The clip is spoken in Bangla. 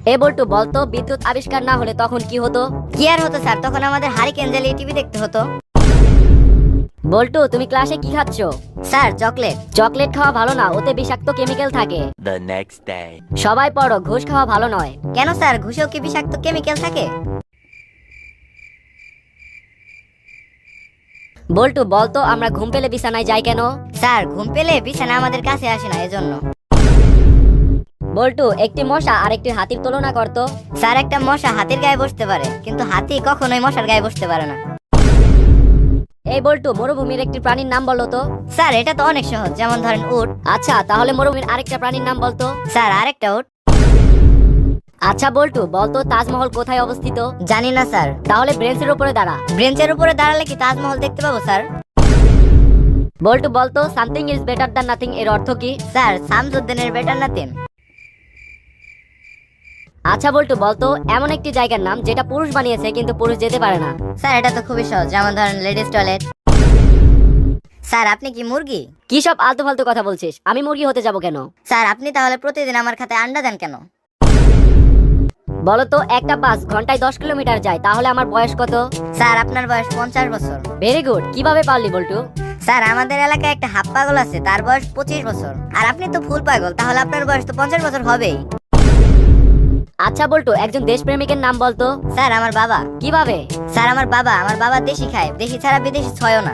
এ বল্টু বলতো, বিদ্যুৎ আবিষ্কার না হলে তখন কি হতো? কি আর হতো স্যার, তখন আমাদের হারিকেন জ্বালিয়ে টিভি দেখতে হতো। বল্টু, তুমি ক্লাসে কি খাচ্ছ? Sir chocolate. চকলেট খাওয়া ভালো না, ওতে বিষাক্ত কেমিক্যাল থাকে। The next day. সবাই পড়ো, ঘুষ খাওয়া ভালো নয়। কেন স্যার, ঘুষেও কি বিষাক্ত কেমিক্যাল থাকে? বল্টু বলতো, আমরা ঘুম পেলে বিছানায় যাই কেন? স্যার ঘুম পেলে বিছানা আমাদের কাছে আসে না, এজন্য। বল্টু, একটি মশা আর একটি হাতির তুলনা করতো। স্যার একটা মশা হাতির গায়ে বসতে পারে, কিন্তু হাতি কখনোই মশার গায়ে বসতে পারে না। এই বল্টু, মরুভূমির একটি প্রাণীর নাম বলো তো। স্যার এটা তো অনেক সহজ, যেমন ধরেন উট। আচ্ছা, তাহলে মরুভূমির আরেকটা প্রাণীর নাম বলতো। স্যার আরেকটা উট। আচ্ছা বল্টু বলতো, তাজমহল কোথায় অবস্থিত? জানি না স্যার। তাহলে ব্রেঞ্চের উপরে দাঁড়া। ব্রেঞ্চের উপরে দাঁড়ালে কি তাজমহল দেখতে পাবো স্যার? বল্টু বলতো, something is better than nothing এর অর্থ কি? স্যার শামসুদ্দিনের বেটার নাতিন। আচ্ছা বল্টু বলতো, এমন একটি জায়গার নাম যেটা পুরুষ বানিয়েছে কিন্তু পুরুষ যেতে পারে না। স্যার এটা তো খুবই সহজ, যেমন ধরেন লেডিস টয়লেট। স্যার আপনি কি মুরগি? কি সব আলতু ফালতু কথা বলছিস? আমি মুরগি হতে যাব কেন? স্যার আপনি তাহলে প্রতিদিন আমার খাতায় আন্ডা দেন কেন? বলতো, একটা বাস ঘন্টায় 10 কিলোমিটার যায়, তাহলে আমার বয়স কত? স্যার আপনার বয়স 50 বছর। ভেরি গুড, কিভাবে পারলি বল্টু? স্যার আমাদের এলাকায় একটা হাফ পাগল আছে, তার বয়স 25 বছর। আর আপনি তো ফুল পাগল, তাহলে আপনার বয়স তো 50 বছর হবেই। আচ্ছা বল্টু, একজন দেশপ্রেমিকের নাম বলতো। স্যার আমার বাবা। কিভাবে? স্যার আমার বাবা দেশি খায়, দেশি ছাড়া বিদেশি ছয়ও না।